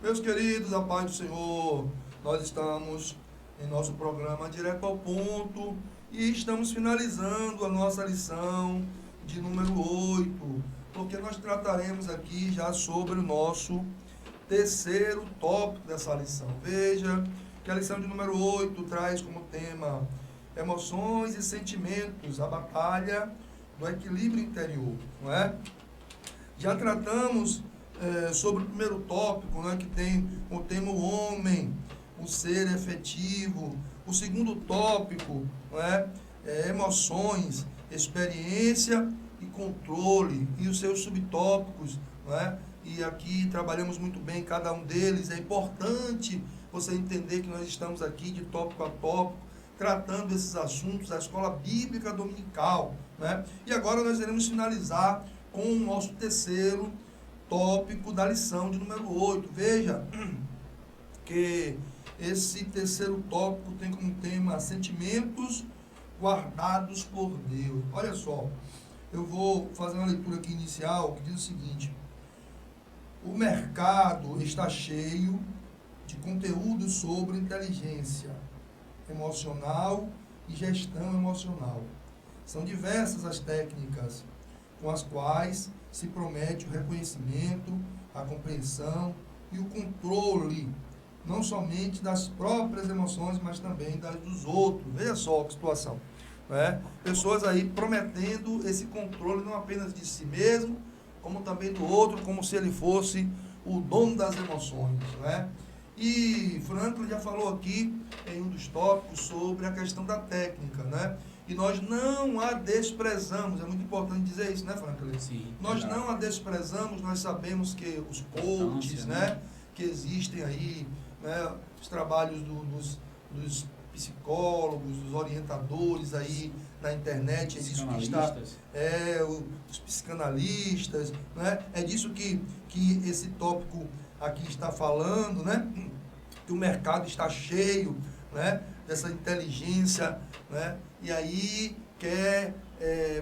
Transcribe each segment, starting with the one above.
Meus queridos, a paz do Senhor, nós estamos em nosso programa Direto ao Ponto e estamos finalizando a nossa lição de número 8, porque nós trataremos aqui já sobre o nosso terceiro tópico dessa lição. Veja que a lição de número 8 traz como tema emoções e sentimentos, a batalha do equilíbrio interior, não é? Já tratamos sobre o primeiro tópico, né, que tem o tema o homem, o ser efetivo. O segundo tópico, não é, emoções, experiência e controle, e os seus subtópicos, não é? E aqui trabalhamos muito bem cada um deles. É importante você entender que nós estamos aqui de tópico a tópico, tratando esses assuntos da escola bíblica dominical, né? E agora nós iremos finalizar com o nosso terceiro tópico da lição de número 8. Veja que esse terceiro tópico tem como tema sentimentos guardados por Deus. Olha só, eu vou fazer uma leitura aqui inicial que diz o seguinte: o mercado está cheio de conteúdo sobre inteligência emocional e gestão emocional. São diversas as técnicas com as quais se promete o reconhecimento, a compreensão e o controle, não somente das próprias emoções, mas também das dos outros. Veja só que situação, né? Pessoas aí prometendo esse controle não apenas de si mesmo, como também do outro, como se ele fosse o dono das emoções, né? E Franklin já falou aqui em um dos tópicos sobre a questão da técnica, né? E nós não a desprezamos, é muito importante dizer isso, né, Franklin? Sim, nós verdade. não a desprezamos, nós sabemos que os coaches, né, que existem aí, né, os trabalhos dos psicólogos, dos orientadores aí na internet, é disso que está, os psicanalistas, né, é disso que esse tópico aqui está falando, né, que o mercado está cheio, né, dessa inteligência, né, e aí quer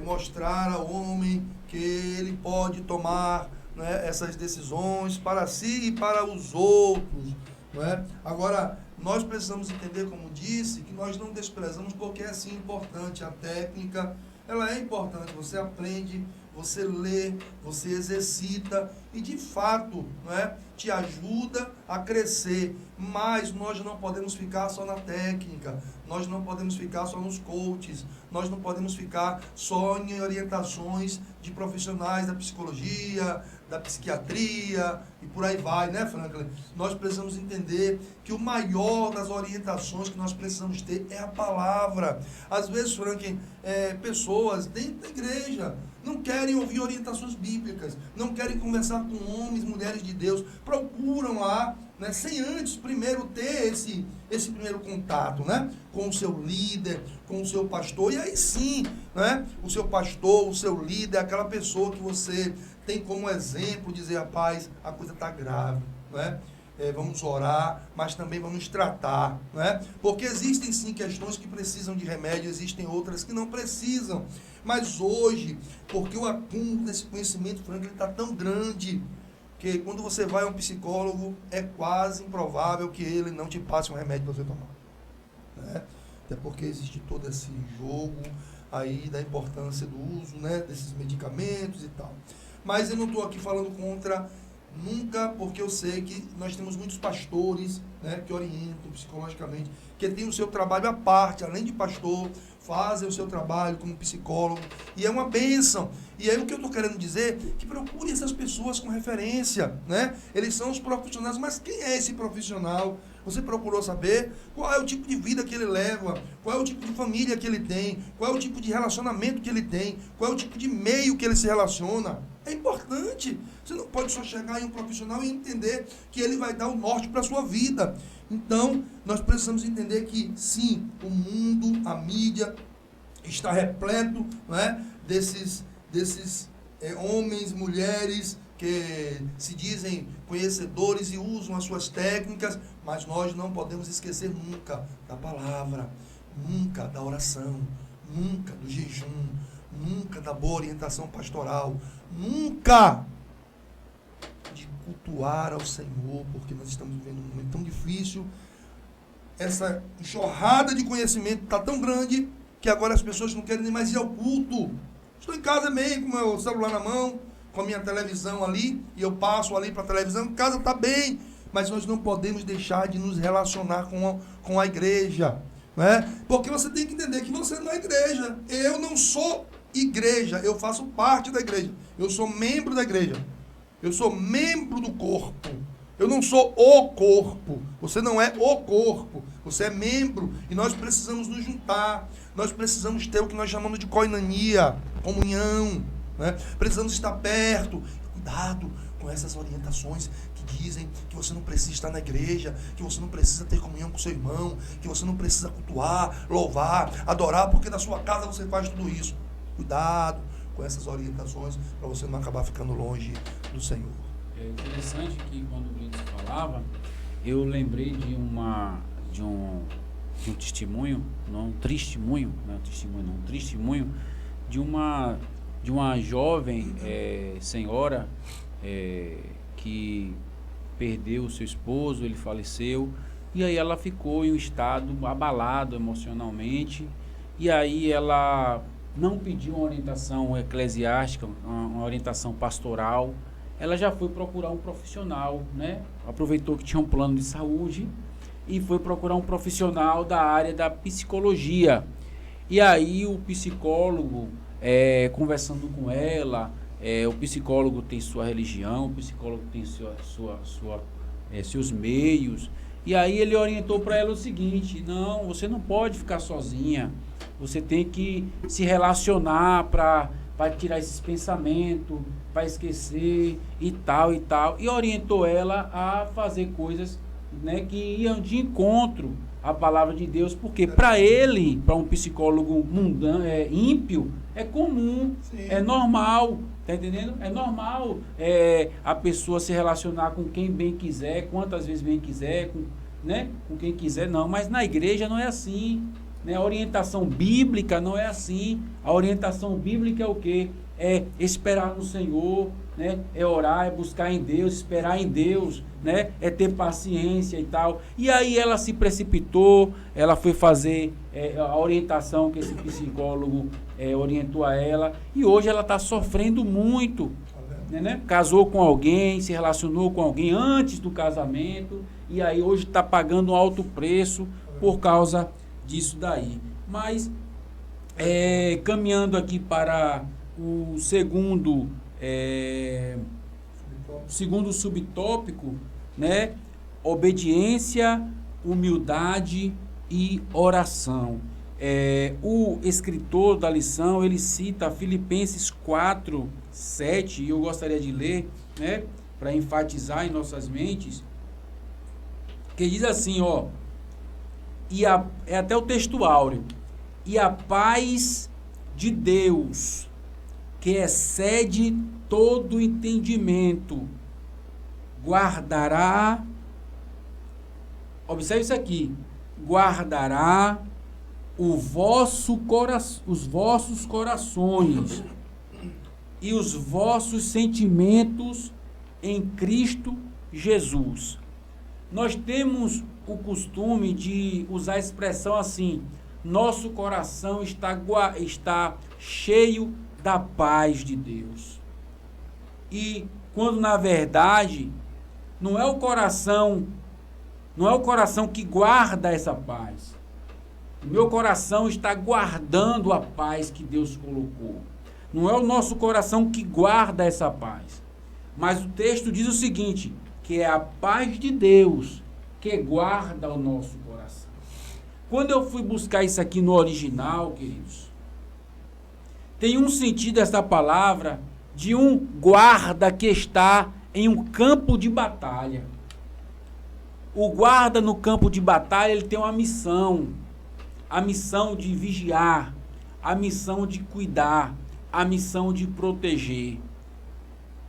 mostrar ao homem que ele pode tomar, né, essas decisões para si e para os outros, né? Agora, nós precisamos entender, como disse, que nós não desprezamos porque é sim importante a técnica. Ela é importante, você aprende, você lê, você exercita e de fato, né, te ajuda a crescer, mas nós não podemos ficar só na técnica, nós não podemos ficar só nos coaches, nós não podemos ficar só em orientações de profissionais da psicologia, da psiquiatria e por aí vai, né, Franklin? Nós precisamos entender que o maior das orientações que nós precisamos ter é a palavra. Às vezes, Franklin, pessoas dentro da igreja não querem ouvir orientações bíblicas, não querem conversar com homens, mulheres de Deus, procuram lá, né, sem antes primeiro ter esse primeiro contato, né, com o seu líder, com o seu pastor, e aí sim, né, o seu pastor, o seu líder, aquela pessoa que você tem como exemplo, dizer, rapaz, a coisa está grave, né? Vamos orar, mas também vamos tratar, né? Porque existem sim questões que precisam de remédio, existem outras que não precisam, mas hoje, porque o acúmulo desse conhecimento, Franklin, está tão grande, que quando você vai a um psicólogo, é quase improvável que ele não te passe um remédio para você tomar, né? Até porque existe todo esse jogo aí da importância do uso, né, desses medicamentos e tal. Mas eu não estou aqui falando contra nunca, porque eu sei que nós temos muitos pastores, né, que orientam psicologicamente, que têm o seu trabalho à parte, além de pastor, fazem o seu trabalho como psicólogo, e é uma bênção. E aí o que eu estou querendo dizer, que procure essas pessoas com referência, né? Eles são os profissionais, mas quem é esse profissional? Você procurou saber qual é o tipo de vida que ele leva, qual é o tipo de família que ele tem, qual é o tipo de relacionamento que ele tem, qual é o tipo de meio que ele se relaciona? É importante. Você não pode só chegar em um profissional e entender que ele vai dar o norte para a sua vida. Então, nós precisamos entender que, sim, o mundo, a mídia, está repleto, né, desses homens, mulheres que se dizem conhecedores e usam as suas técnicas, mas nós não podemos esquecer nunca da palavra, nunca da oração, nunca do jejum, nunca da boa orientação pastoral, nunca de cultuar ao Senhor, porque nós estamos vivendo um momento tão difícil. Essa enxurrada de conhecimento está tão grande que agora as pessoas não querem nem mais ir ao culto. Estou em casa meio com o meu celular na mão, com a minha televisão ali, e eu passo ali para a televisão, em casa está bem, mas nós não podemos deixar de nos relacionar com a igreja, né? Porque você tem que entender que você não é igreja. Eu não sou igreja, eu faço parte da igreja, eu sou membro da igreja, eu sou membro do corpo, eu não sou o corpo, você não é o corpo, você é membro, e nós precisamos nos juntar, nós precisamos ter o que nós chamamos de koinonia, comunhão, né? Precisamos estar perto. Cuidado com essas orientações que dizem que você não precisa estar na igreja, que você não precisa ter comunhão com seu irmão, que você não precisa cultuar, louvar, adorar, porque na sua casa você faz tudo isso. Cuidado com essas orientações para você não acabar ficando longe do Senhor. É interessante que quando o Brito falava, eu lembrei de um testemunho, não um testemunho, de uma jovem senhora que perdeu o seu esposo, ele faleceu, e aí ela ficou em um estado abalado emocionalmente, e aí ela não pediu uma orientação eclesiástica, uma orientação pastoral, ela já foi procurar um profissional, né? Aproveitou que tinha um plano de saúde e foi procurar um profissional da área da psicologia. E aí o psicólogo, conversando com ela, o psicólogo tem sua religião, o psicólogo tem seus meios, e aí ele orientou para ela o seguinte: não, você não pode ficar sozinha, você tem que se relacionar para tirar esses pensamentos, para esquecer e tal, e orientou ela a fazer coisas, né, que iam de encontro à palavra de Deus, porque para ele, para um psicólogo mundano, ímpio, é comum, sim, é normal, tá entendendo? É normal a pessoa se relacionar com quem bem quiser, quantas vezes bem quiser, com quem quiser, não, mas na igreja não é assim, né? A orientação bíblica não é assim. A orientação bíblica é o quê? É esperar no Senhor, né? É orar, é buscar em Deus, esperar em Deus, né? É ter paciência e tal. E aí ela se precipitou, ela foi fazer a orientação que esse psicólogo orientou a ela, e hoje ela está sofrendo muito, né? Casou com alguém, se relacionou com alguém antes do casamento, e aí hoje está pagando um alto preço por causa disso daí. Mas caminhando aqui para o segundo subtópico, né? Obediência, humildade e oração. O escritor da lição, ele cita Filipenses 4:7, e eu gostaria de ler, né, para enfatizar em nossas mentes, que diz assim, ó, é até o texto áureo: e a paz de Deus, que excede todo entendimento, guardará, observe isso aqui, guardará os vossos corações e os vossos sentimentos em Cristo Jesus. Nós temos o costume de usar a expressão assim: nosso coração está cheio da paz de Deus. E quando na verdade não é o coração que guarda essa paz. O meu coração está guardando a paz que Deus colocou. Não é o nosso coração que guarda essa paz. Mas o texto diz o seguinte, que é a paz de Deus que guarda o nosso coração. Quando eu fui buscar isso aqui no original, queridos, tem um sentido essa palavra de um guarda que está em um campo de batalha. O guarda no campo de batalha, ele tem uma missão. A missão de vigiar, a missão de cuidar, a missão de proteger.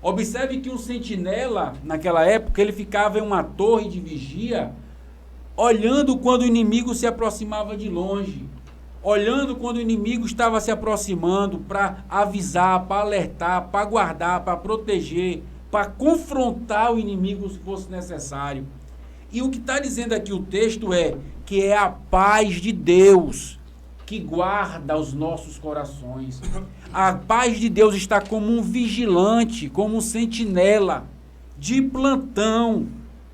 Observe que um sentinela, naquela época, ele ficava em uma torre de vigia, olhando quando o inimigo se aproximava de longe, olhando quando o inimigo estava se aproximando, para avisar, para alertar, para guardar, para proteger, para confrontar o inimigo se fosse necessário. E o que está dizendo aqui o texto é que é a paz de Deus que guarda os nossos corações. A paz de Deus está como um vigilante, como um sentinela de plantão,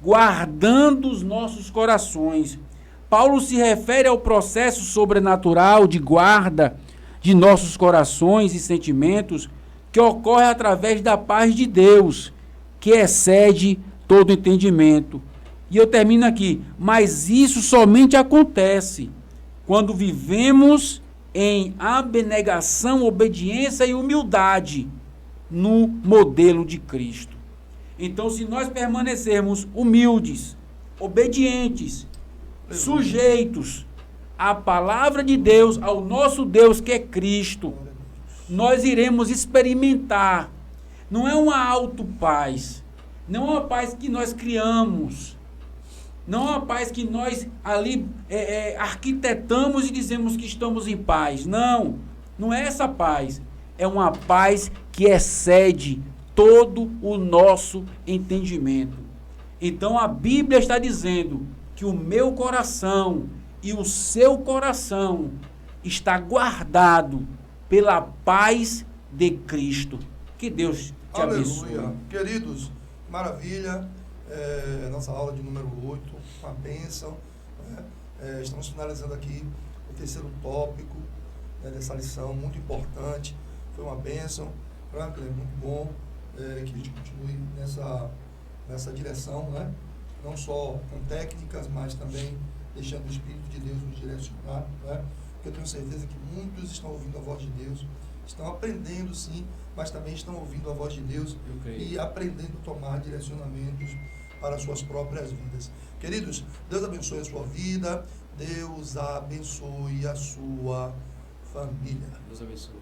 guardando os nossos corações. Paulo se refere ao processo sobrenatural de guarda de nossos corações e sentimentos que ocorre através da paz de Deus, que excede todo entendimento. E eu termino aqui. Mas isso somente acontece quando vivemos em abnegação, obediência e humildade no modelo de Cristo. Então, se nós permanecermos humildes, obedientes, sujeitos à palavra de Deus, ao nosso Deus que é Cristo, nós iremos experimentar. Não é uma autopaz, não é uma paz que nós criamos, não é uma paz que nós ali arquitetamos e dizemos que estamos em paz. Não, não é essa paz. É uma paz que excede todo o nosso entendimento. Então a Bíblia está dizendo que o meu coração e o seu coração está guardado pela paz de Cristo. Que Deus te abençoe. Aleluia. Queridos, maravilha. Nossa aula de número 8, uma bênção. Estamos finalizando aqui o terceiro tópico dessa lição, muito importante. Foi uma bênção. Franklin, muito bom que a gente continue nessa direção, né? Não só com técnicas, mas também deixando o Espírito de Deus nos direcionar, né? Porque eu tenho certeza que muitos estão ouvindo a voz de Deus, estão aprendendo sim, mas também estão ouvindo a voz de Deus e aprendendo a tomar direcionamentos para as suas próprias vidas. Queridos, Deus abençoe a sua vida, Deus abençoe a sua família. Deus abençoe.